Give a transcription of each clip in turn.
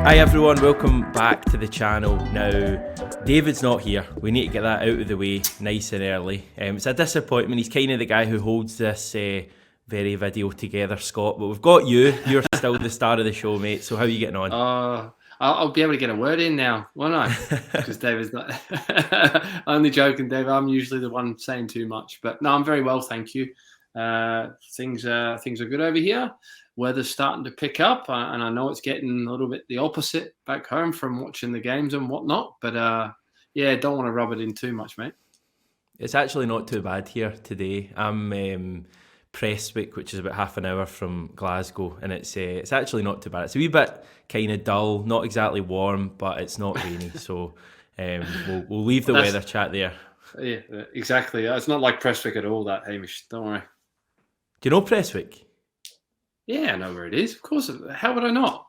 Hi everyone, welcome back to the channel. Now, David's not here. We need to get that out of the way nice and early. It's a disappointment. He's kind of the guy who holds this very video together, Scott. But we've got you. You're still the star of the show, mate. So how are you getting on? I'll be able to get a word in now, won't I? Because David's not. Only joking, Dave. I'm usually the one saying too much. But no, I'm very well, thank you. Things are good over here. Weather's starting to pick up, and I know it's getting a little bit the opposite back home from watching the games and whatnot. But don't want to rub it in too much, mate. It's actually not too bad here today. I'm Prestwick, which is about half an hour from Glasgow, and it's actually not too bad. It's a wee bit kind of dull, not exactly warm, but it's not rainy. So we'll leave the weather chat there. Yeah, exactly. It's not like Prestwick at all, that, Hamish. Don't worry. Do you know Prestwick? Yeah, I know where it is. Of course. How would I not?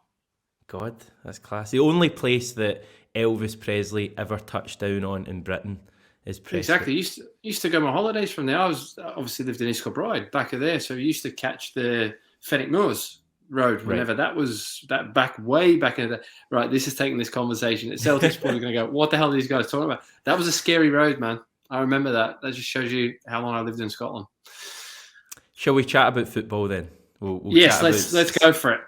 God, that's class. The only place that Elvis Presley ever touched down on in Britain is Prestwick. Exactly. Used to go on holidays from there. I was obviously lived in East Kilbride, back of there, so I used to catch the Fenwick Moors Road whenever that was way back in the right. This is taking this conversation. The Celtic's probably going to go, what the hell are these guys talking about? That was a scary road, man. I remember that. That just shows you how long I lived in Scotland. Shall we chat about football then? Yes, let's go for it.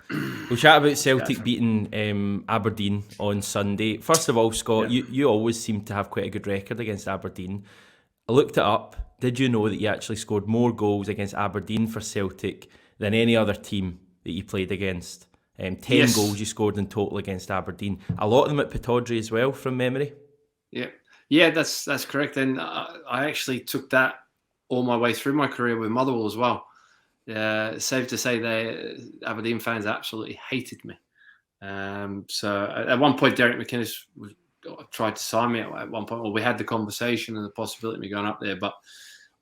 We'll chat about Celtic beating Aberdeen on Sunday. First of all, Scott, you always seem to have quite a good record against Aberdeen. I looked it up. Did you know that you actually scored more goals against Aberdeen for Celtic than any other team that you played against? 10 goals you scored in total against Aberdeen. A lot of them at Pittodrie as well, from memory. Yeah, that's correct. And I actually took that all my way through my career with Motherwell as well. Safe to say Aberdeen fans absolutely hated me. So at one point, Derek McInnes tried to sign me at one point. Well, we had the conversation and the possibility of me going up there, but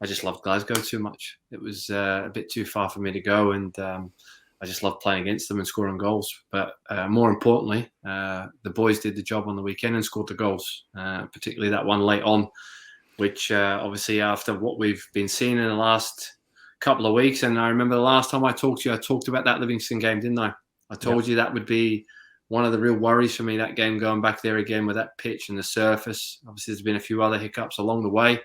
I just loved Glasgow too much. It was a bit too far for me to go, and I just loved playing against them and scoring goals. But more importantly, the boys did the job on the weekend and scored the goals, particularly that one late on, which obviously after what we've been seeing in the last couple of weeks, and I remember the last time I talked to you, I talked about that Livingston game, didn't I? I told you that would be one of the real worries for me, that game, going back there again with that pitch and the surface. Obviously, there's been a few other hiccups along the way,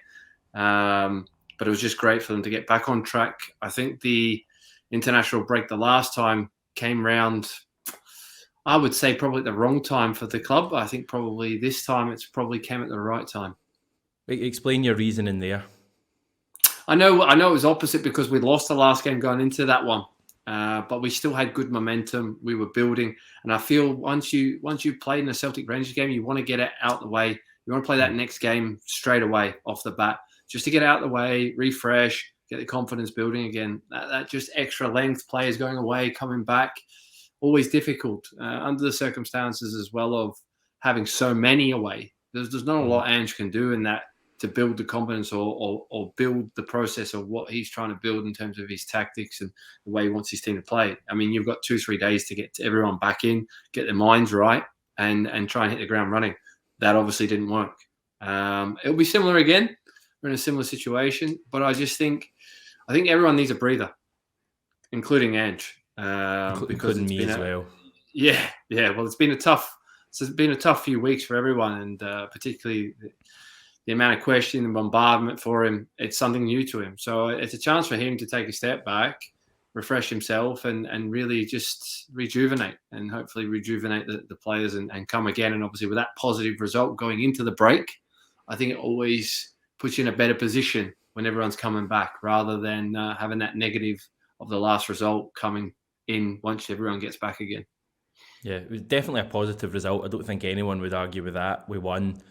but it was just great for them to get back on track. I think the international break the last time came round, I would say probably at the wrong time for the club. I think probably this time it's probably came at the right time. Explain your reasoning there. I know it was opposite because we lost the last game going into that one, but we still had good momentum. We were building, and I feel once you play in a Celtic Rangers game, you want to get it out the way. You want to play that next game straight away off the bat, just to get out the way, refresh, get the confidence building again. That just extra length, players going away, coming back, always difficult under the circumstances as well of having so many away. There's not a lot Ange can do in that, to build the confidence or build the process of what he's trying to build in terms of his tactics and the way he wants his team to play. I mean, you've got 2-3 days to get everyone back in, get their minds right, and try and hit the ground running. That obviously didn't work. It'll be similar again. We're in a similar situation, but I think everyone needs a breather, including Ange, including me as well. Yeah. Well, it's been a tough few weeks for everyone, and particularly the amount of questioning and bombardment for him, it's something new to him. So it's a chance for him to take a step back, refresh himself, and really just rejuvenate, and hopefully rejuvenate the players and come again. And obviously with that positive result going into the break, I think it always puts you in a better position when everyone's coming back, rather than having that negative of the last result coming in once everyone gets back again. Yeah, it was definitely a positive result. I don't think anyone would argue with that. We won.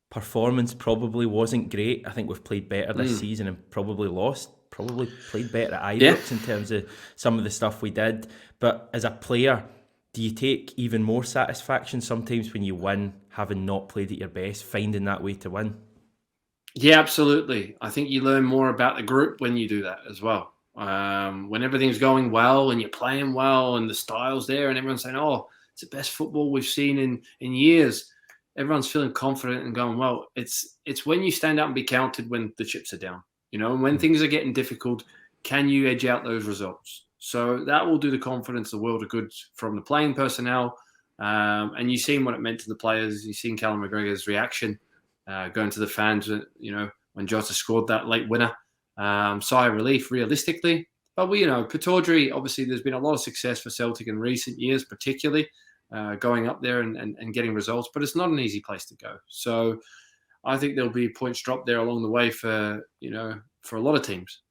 Performance probably wasn't great. I think we've played better this season and probably played better at Ibrox in terms of some of the stuff we did. But as a player, do you take even more satisfaction sometimes when you win, having not played at your best, finding that way to win? Yeah, absolutely. I think you learn more about the group when you do that as well. When everything's going well and you're playing well and the style's there and everyone's saying, oh, it's the best football we've seen in years. Everyone's feeling confident and going, well, it's when you stand up and be counted when the chips are down, and when things are getting difficult, can you edge out those results? So that will do the confidence the world of good from the playing personnel, And you've seen what it meant to the players. You've seen Callum McGregor's reaction going to the fans, when Jota scored that late winner. Sigh of relief, realistically. But Pittodrie, obviously, there's been a lot of success for Celtic in recent years, particularly going up there and getting results. But it's not an easy place to go. So I think there'll be points dropped there along the way for a lot of teams.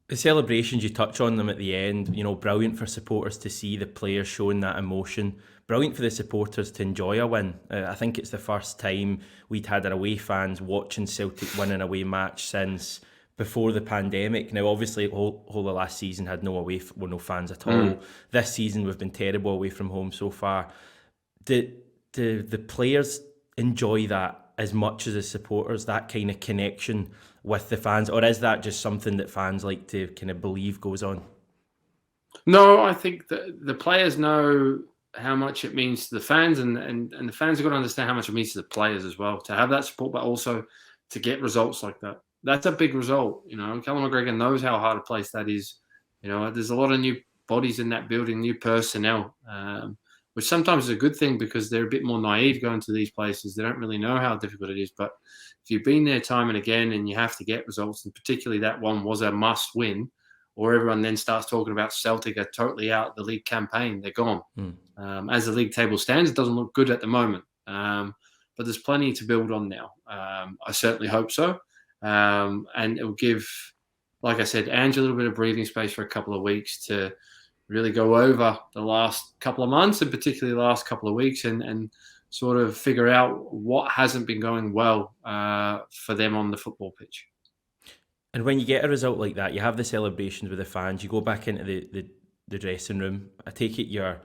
The celebrations, you touch on them at the end, brilliant for supporters to see the players showing that emotion. Brilliant for the supporters to enjoy a win. I think it's the first time we'd had our away fans watching Celtic win an away match since before the pandemic. Now, obviously, whole of last season had no fans at all. This season, we've been terrible away from home so far. Do the players enjoy that as much as the supporters, that kind of connection with the fans, or is that just something that fans like to kind of believe goes on? No, I think that the players know how much it means to the fans, and the fans have got to understand how much it means to the players as well, to have that support, but also to get results like that. That's a big result. Callum McGregor knows how hard a place that is. There's a lot of new bodies in that building, new personnel, which sometimes is a good thing because they're a bit more naive going to these places. They don't really know how difficult it is. But if you've been there time and again and you have to get results, and particularly that one was a must win, or everyone then starts talking about Celtic are totally out the league campaign, they're gone. As the league table stands, it doesn't look good at the moment. But there's plenty to build on now. I certainly hope so. And it will give, like I said, Ange a little bit of breathing space for a couple of weeks to really go over the last couple of months, and particularly the last couple of weeks, and sort of figure out what hasn't been going well for them on the football pitch. And when you get a result like that, you have the celebrations with the fans, you go back into the dressing room. I take it you're,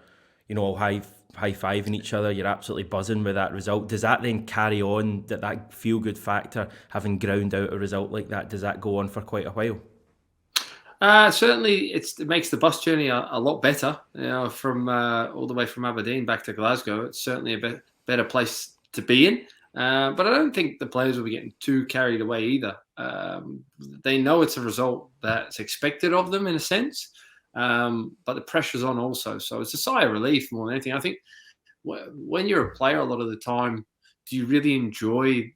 all high-fiving each other, you're absolutely buzzing with that result. Does that then carry on, that feel-good factor, having ground out a result like that, does that go on for quite a while? Certainly, it makes the bus journey a lot better. From all the way from Aberdeen back to Glasgow, it's certainly a better place to be in. But I don't think the players will be getting too carried away either. They know it's a result that's expected of them in a sense, but the pressure's on also. So it's a sigh of relief more than anything. I think when you're a player, a lot of the time, do you really enjoy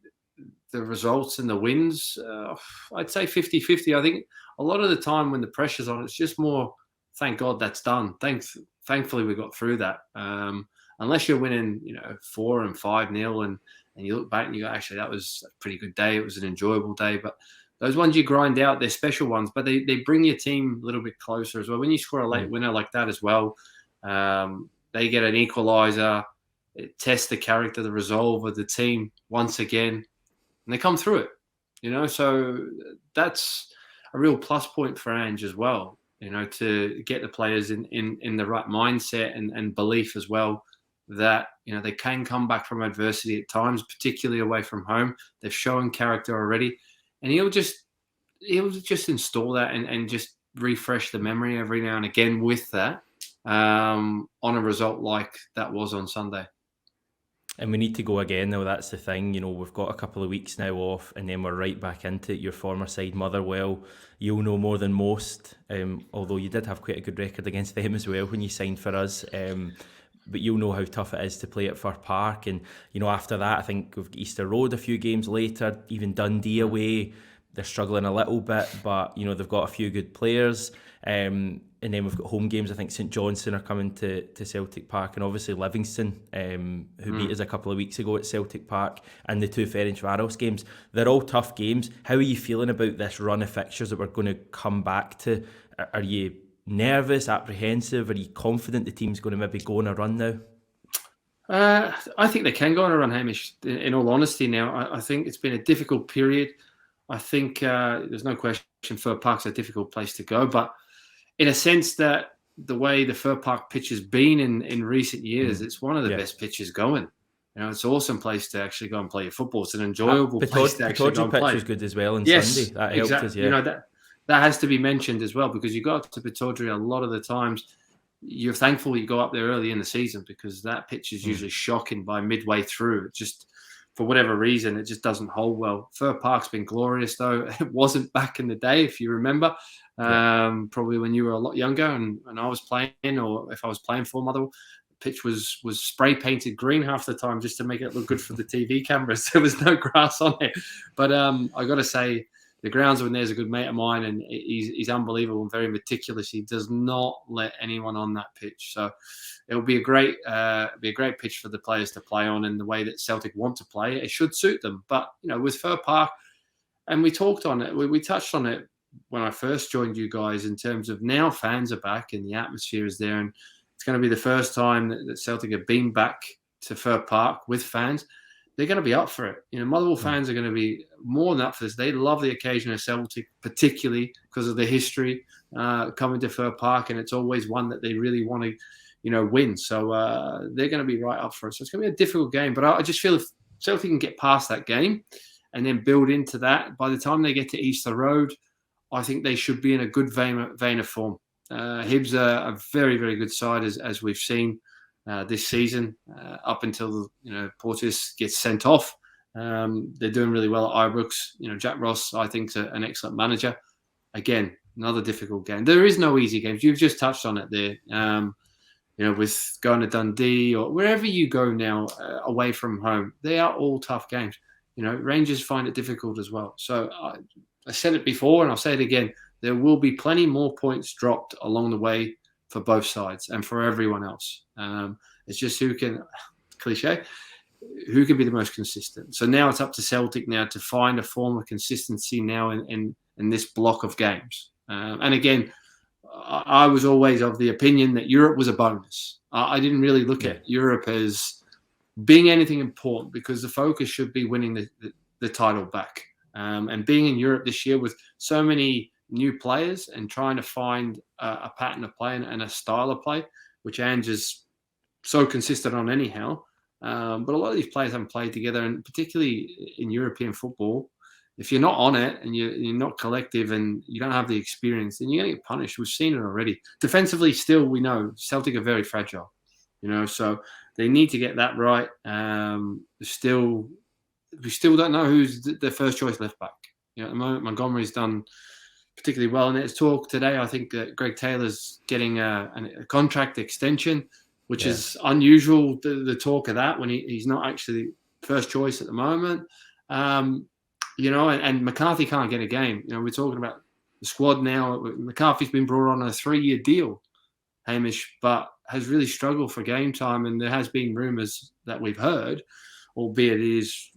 the results and the wins? I'd say 50-50. I think a lot of the time when the pressure's on, it's just more, thank God that's done. Thankfully we got through that. Unless you're winning, 4 and 5-0 and you look back and you go, actually, that was a pretty good day. It was an enjoyable day. But those ones you grind out, they're special ones, but they bring your team a little bit closer as well. When you score a late winner like that as well, they get an equaliser. It tests the character, the resolve of the team once again, and they come through it. So that's a real plus point for Ange as well, to get the players in the right mindset and belief as well, that they can come back from adversity at times, particularly away from home. They've shown character already, and he'll just install that and just refresh the memory every now and again with that, on a result like that was on Sunday. And we need to go again now, that's the thing. We've got a couple of weeks now off, and then we're right back into it. Your former side, Motherwell, you'll know more than most, although you did have quite a good record against them as well when you signed for us. But you'll know how tough it is to play at Fir Park. And, after that, I think we've got Easter Road a few games later, even Dundee away. They're struggling a little bit, but, they've got a few good players. And then we've got home games. I think St Johnstone are coming to Celtic Park, and obviously Livingston, who beat us a couple of weeks ago at Celtic Park, and the 2 Ferencváros games. They're all tough games. How are you feeling about this run of fixtures that we're going to come back to? Are you nervous, apprehensive? Are you confident the team's going to maybe go on a run now? I think they can go on a run, Hamish, in all honesty now. I think it's been a difficult period. I think there's no question Fir Park's a difficult place to go, but in a sense that the way the Fir Park pitch has been in recent years, it's one of the best pitches going. It's an awesome place to actually go and play your football. It's an enjoyable place to actually go and play. Pittodrie pitch was good as well on Sunday. That helped us, that has to be mentioned as well, because you got to Pittodrie a lot of the times. You're thankful you go up there early in the season, because that pitch is usually shocking by midway through. It just, for whatever reason, it just doesn't hold well. Fir Park's been glorious, though. It wasn't back in the day, if you remember. Probably when you were a lot younger and I was playing, or if I was playing for Motherwell. pitch was spray painted green half the time just to make it look good for the TV cameras. There was no grass on it. But I got to say, the groundsman there's a good mate of mine, and he's unbelievable and very meticulous. He does not let anyone on that pitch. So it'll be a great pitch for the players to play on, and the way that Celtic want to play, it should suit them. But with Fir Park, and we talked on it, we touched on it when I first joined you guys, in terms of now fans are back and the atmosphere is there, and it's going to be the first time that Celtic have been back to Fir Park with fans. They're going to be up for it. Motherwell fans are going to be more than up for this. They love the occasion of Celtic, particularly because of the history coming to Fir Park, and it's always one that they really want to, win. So they're going to be right up for it. So it's going to be a difficult game, but I just feel if Celtic can get past that game and then build into that, by the time they get to Easter Road, I think they should be in a good vein of form. Hibs are a very, very good side, as we've seen this season, up until Portis gets sent off. They're doing really well at Ibrox. Jack Ross, I think, is an excellent manager. Again, another difficult game. There is no easy games. You've just touched on it there. With going to Dundee or wherever you go now away from home, they are all tough games. Rangers find it difficult as well. So I said it before, and I'll say it again. There will be plenty more points dropped along the way for both sides and for everyone else. It's just who can be the most consistent. So now it's up to Celtic now to find a form of consistency now in this block of games. And again, I was always of the opinion that Europe was a bonus. I didn't really look at Europe as being anything important, because the focus should be winning the title back. And being in Europe this year with so many new players and trying to find a pattern of play and a style of play, which Ange is so consistent on anyhow. But a lot of these players haven't played together, and particularly in European football, if you're not on it and you're not collective and you don't have the experience, then you're going to get punished. We've seen it already. Defensively, still, we know Celtic are very fragile, so they need to get that right. We still don't know who's the first choice left back. At the moment, Montgomery's done particularly well. And it's talk today, I think that Greg Taylor's getting a contract extension, which is unusual, the talk of that, when he's not actually first choice at the moment. And McCarthy can't get a game. We're talking about the squad now. McCarthy's been brought on a 3-year deal, Hamish, but has really struggled for game time. And there has been rumours that we've heard, albeit it is,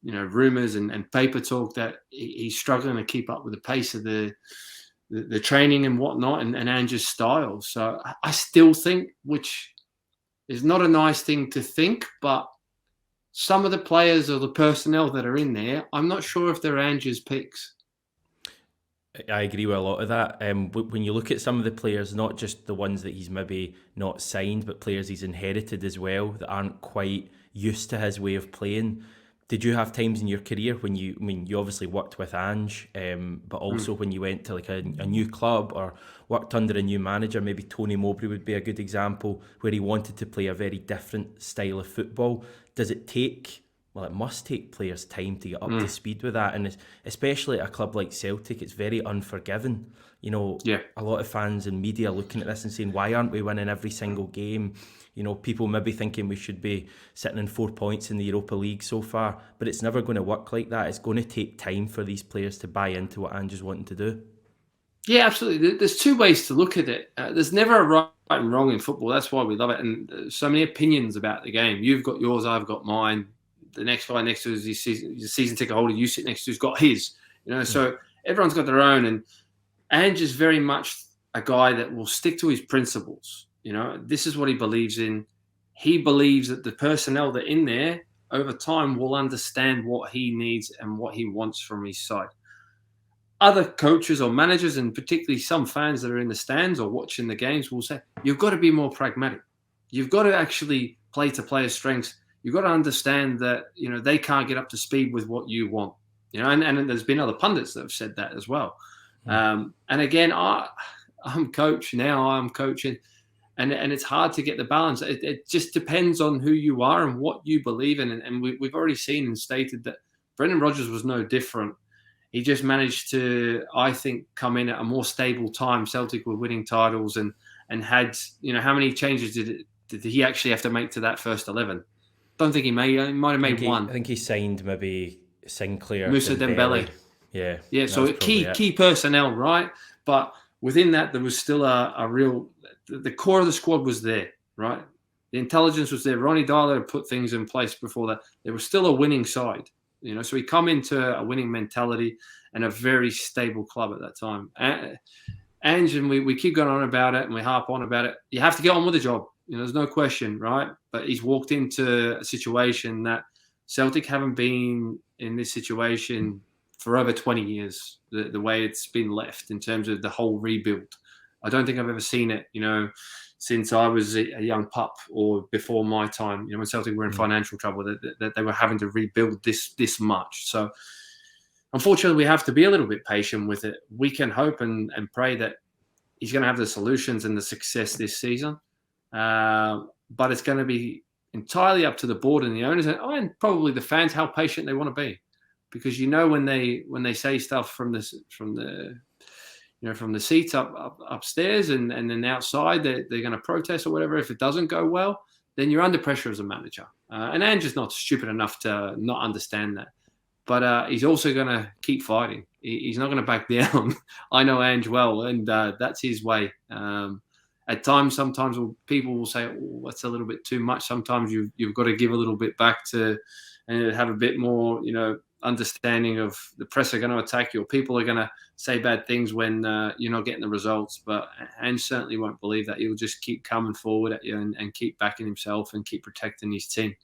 rumours and paper talk, that he's struggling to keep up with the pace of the training and whatnot, and Ange's style. So I still think, which is not a nice thing to think, but some of the players or the personnel that are in there, I'm not sure if they're Ange's picks. I agree with a lot of that. When you look at some of the players, not just the ones that he's maybe not signed, but players he's inherited as well that aren't quite used to his way of playing. Did you have times in your career when you obviously worked with Ange, but also when you went to like a new club or worked under a new manager? Maybe Tony Mowbray would be a good example, where he wanted to play a very different style of football. Does it take? Well, it must take players time to get up to speed with that, and especially at a club like Celtic, it's very unforgiving. A lot of fans and media looking at this and saying, "Why aren't we winning every single game?" People maybe thinking we should be sitting in 4 points in the Europa League so far, but it's never going to work like that. It's going to take time for these players to buy into what Ange is wanting to do. Yeah, absolutely. There's two ways to look at it. There's never a right and wrong in football. That's why we love it. And so many opinions about the game. You've got yours, I've got mine. The next guy next to us, his season ticket holder you sit next to, has got his. So everyone's got their own. And Ange is very much a guy that will stick to his principles. This is what he believes in. He believes that the personnel that are in there over time will understand what he needs and what he wants from his side. Other coaches or managers, and particularly some fans that are in the stands or watching the games, will say, you've got to be more pragmatic. You've got to actually play to players' strengths. You've got to understand that, they can't get up to speed with what you want. And there's been other pundits that have said that as well. And again, I'm coach now, I'm coaching. And it's hard to get the balance. It just depends on who you are and what you believe in. And we've already seen and stated that Brendan Rodgers was no different. He just managed to, I think, come in at a more stable time. Celtic were winning titles and had, how many changes did it did he actually have to make to that first 11? Don't think he made. He might have made one. I think he signed maybe Sinclair, Musa Dembele. Yeah. So key personnel, right? But within that, there was still a real. The core of the squad was there, right? The intelligence was there. Ronnie Dyler had put things in place before that. There was still a winning side, So he come into a winning mentality and a very stable club at that time. Ange, and we keep going on about it and we harp on about it. You have to get on with the job. There's no question, right? But he's walked into a situation that Celtic haven't been in this situation for over 20 years, the way it's been left in terms of the whole rebuild. I don't think I've ever seen it, since I was a young pup or before my time, when Celtic were in financial trouble, that they were having to rebuild this much. So unfortunately, we have to be a little bit patient with it. We can hope and pray that he's going to have the solutions and the success this season. But it's going to be entirely up to the board and the owners and probably the fans how patient they want to be, because when they say stuff from the seats upstairs and then outside they're going to protest or whatever. If it doesn't go well, then you're under pressure as a manager. And Ange is not stupid enough to not understand that. But he's also going to keep fighting. He's not going to back down. I know Ange well, and that's his way. At times, sometimes people will say, "Oh, that's a little bit too much." Sometimes you've got to give a little bit back and have a bit more, understanding of the press are going to attack you, or people are going to say bad things when you're not getting the results. But Ange certainly won't believe that. He'll just keep coming forward at you and keep backing himself and keep protecting his team.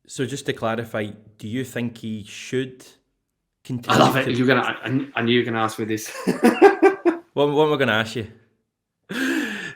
So just to clarify, do you think he should continue? I love it. I knew you were going to ask me this. What am I going to ask you?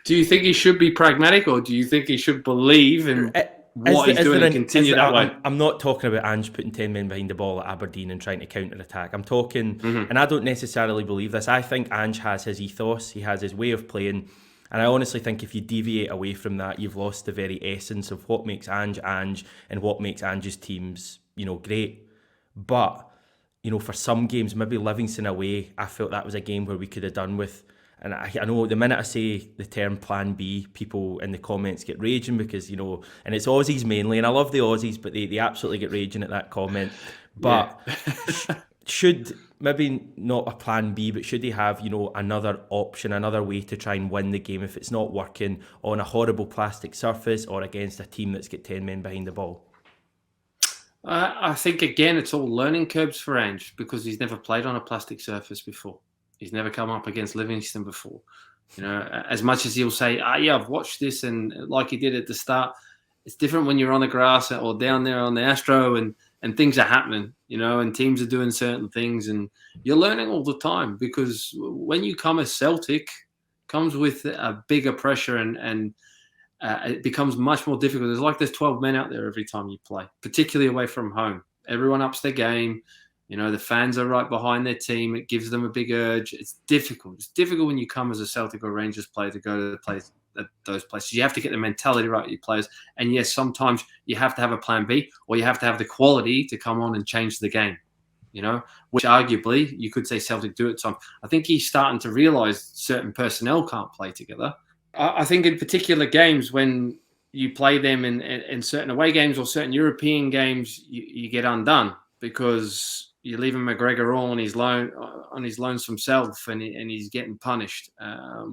Do you think he should be pragmatic, or do you think he should believe in what he's doing and continue that way? I'm not talking about Ange putting 10 men behind the ball at Aberdeen and trying to counter-attack. I'm talking, and I don't necessarily believe this, I think Ange has his ethos, he has his way of playing, and I honestly think if you deviate away from that, you've lost the very essence of what makes Ange and what makes Ange's teams, great. But, for some games, maybe Livingston away, I felt that was a game where we could have done with. And I know the minute I say the term Plan B, people in the comments get raging because, and it's Aussies mainly, and I love the Aussies, but they absolutely get raging at that comment. But should, maybe not a Plan B, but should he have, another option, another way to try and win the game if it's not working on a horrible plastic surface or against a team that's got 10 men behind the ball? I think, again, it's all learning curves for Ange because he's never played on a plastic surface before. He's never come up against Livingston before. As much as he'll say, I've watched this, and like he did at the start, it's different when you're on the grass or down there on the Astro and things are happening, and teams are doing certain things, and you're learning all the time because when you come as Celtic, comes with a bigger pressure and it becomes much more difficult. There's 12 men out there every time you play, particularly away from home. Everyone ups their game. The fans are right behind their team. It gives them a big urge. It's difficult. It's difficult when you come as a Celtic or Rangers player to go to those places. You have to get the mentality right, your players. And yes, sometimes you have to have a plan B, or you have to have the quality to come on and change the game, which arguably you could say Celtic do at times. I think he's starting to realise certain personnel can't play together. I think in particular games when you play them in certain away games or certain European games, you get undone because you're leaving McGregor all on his lonesome self, and he's getting punished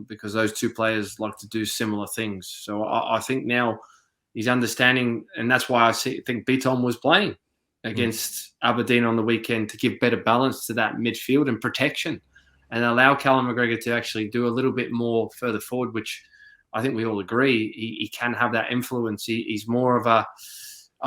because those two players like to do similar things. So I think now he's understanding, and that's why I think Beaton was playing against Aberdeen on the weekend to give better balance to that midfield and protection, and allow Callum McGregor to actually do a little bit more further forward, which I think we all agree he can have that influence. He's more of a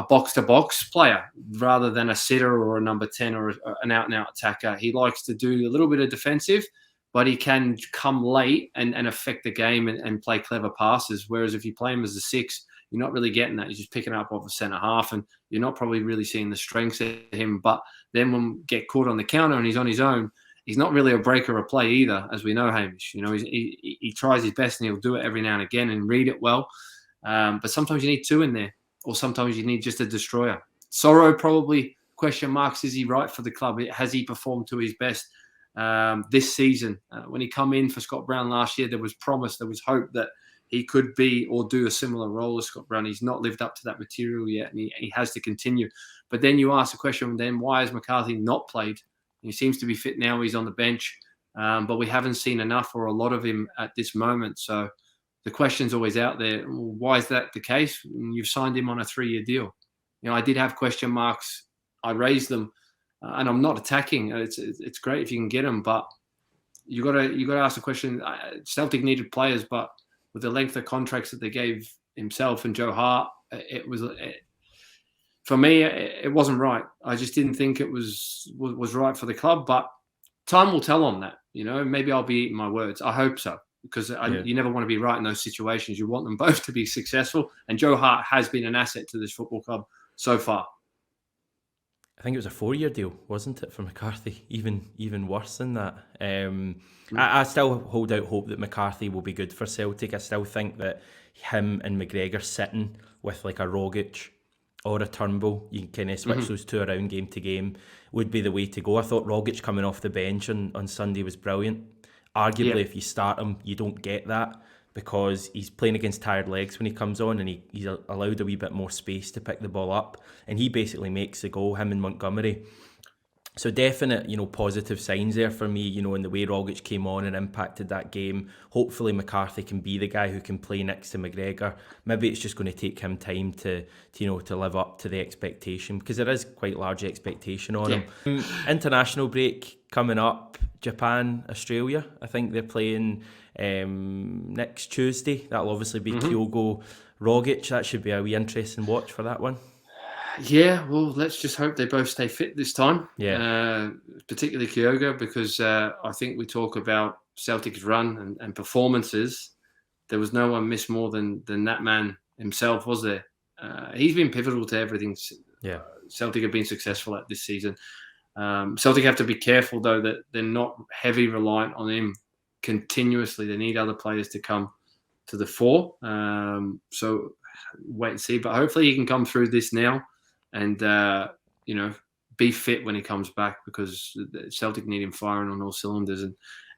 box-to-box player rather than a sitter or a number 10 or an out-and-out attacker. He likes to do a little bit of defensive, but he can come late and affect the game and play clever passes. Whereas if you play him as a 6, you're not really getting that. You're just picking up off a centre-half, and you're not probably really seeing the strengths of him. But then when we get caught on the counter and he's on his own, he's not really a breaker of play either, as we know, Hamish. He tries his best, and he'll do it every now and again and read it well. But sometimes you need 2 in there. Or sometimes you need just a destroyer. Sorrow probably question marks. Is he right for the club? Has he performed to his best this season? When he come in for Scott Brown last year, there was promise, there was hope that he could be or do a similar role as Scott Brown. He's not lived up to that material yet, and he has to continue. But then you ask the question, then why has McCarthy not played? He seems to be fit now. He's on the bench, but we haven't seen enough or a lot of him at this moment. So the question's always out there. Why is that the case? You've signed him on a 3-year deal. I did have question marks. I raised them, and I'm not attacking. It's great if you can get them, but you got to ask the question. Celtic needed players, but with the length of contracts that they gave himself and Joe Hart, for me, it wasn't right. I just didn't think it was right for the club. But time will tell on that. Maybe I'll be eating my words. I hope so, because you never want to be right in those situations. You want them both to be successful, and Joe Hart has been an asset to this football club so far. I think it was a 4-year deal, wasn't it, for McCarthy? Even worse than that. I still hold out hope that McCarthy will be good for Celtic. I still think that him and McGregor sitting with like a Rogic or a Turnbull, you can kind of switch those two around game to game, would be the way to go. I thought Rogic coming off the bench on Sunday was brilliant. Arguably, if you start him, you don't get that, because he's playing against tired legs when he comes on, and he's allowed a wee bit more space to pick the ball up, and he basically makes the goal, him and Montgomery. So definite, positive signs there for me, in the way Rogic came on and impacted that game. Hopefully McCarthy can be the guy who can play next to McGregor. Maybe it's just going to take him time to live up to the expectation, because there is quite large expectation on him. International break coming up, Japan, Australia. I think they're playing next Tuesday. That'll obviously be Kyogo Rogic. That should be a wee interesting watch for that one. Yeah, well, let's just hope they both stay fit this time. Yeah. Particularly Kyogo, because I think we talk about Celtic's run and performances. There was no one missed more than that man himself, was there? He's been pivotal to everything Celtic have been successful at this season. Celtic have to be careful, though, that they're not heavy reliant on him continuously. They need other players to come to the fore. So wait and see. But hopefully he can come through this now and, be fit when he comes back, because Celtic need him firing on all cylinders.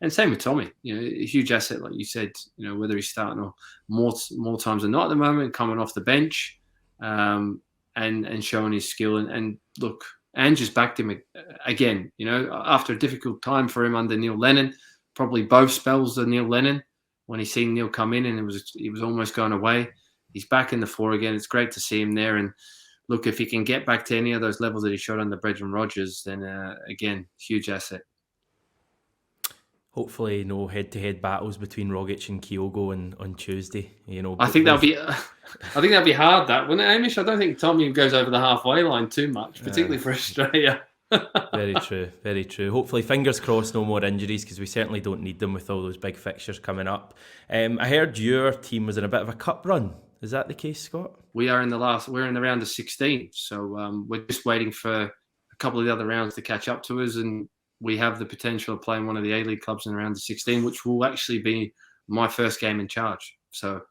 And same with Tommy, a huge asset, like you said, whether he's starting or more times than not at the moment, coming off the bench and showing his skill. And look, Ange has backed him again, after a difficult time for him under Neil Lennon, probably both spells of Neil Lennon, when he seen Neil come in and he was almost going away. He's back in the fore again. It's great to see him there. And look, if he can get back to any of those levels that he showed under Brendan Rodgers, then again, huge asset. Hopefully, no head-to-head battles between Rogic and Kyogo on Tuesday. I think that'll be hard. That, wouldn't it, Hamish? I don't think Tommy goes over the halfway line too much, particularly for Australia. Very true, very true. Hopefully, fingers crossed, no more injuries, because we certainly don't need them with all those big fixtures coming up. I heard your team was in a bit of a cup run. Is that the case, Scott? We're in the round of 16, so we're just waiting for a couple of the other rounds to catch up to us, and we have the potential of playing one of the A-League clubs in the round of 16, which will actually be my first game in charge. So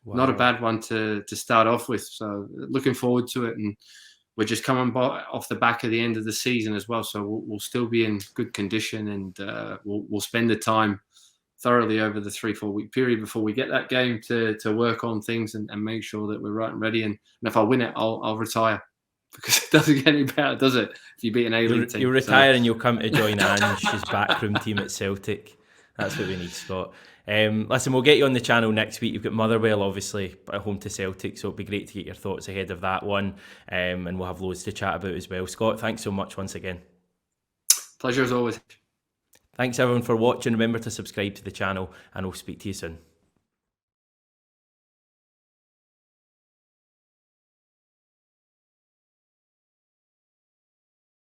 not a bad one to start off with. So looking forward to it, and we're just coming off the back of the end of the season as well. So we'll still be in good condition, and we'll spend the time thoroughly over the 3-4 week period before we get that game to work on things and make sure that we're right and ready. And if I win it, I'll retire, because it doesn't get any better, does it? If you beat an A-League team. You'll retire and you'll come to join Ange's backroom team at Celtic. That's what we need, Scott. Listen, we'll get you on the channel next week. You've got Motherwell, obviously, at home to Celtic, so it'll be great to get your thoughts ahead of that one. And we'll have loads to chat about as well. Scott, thanks so much once again. Pleasure as always. Thanks everyone for watching. Remember to subscribe to the channel, and we'll speak to you soon.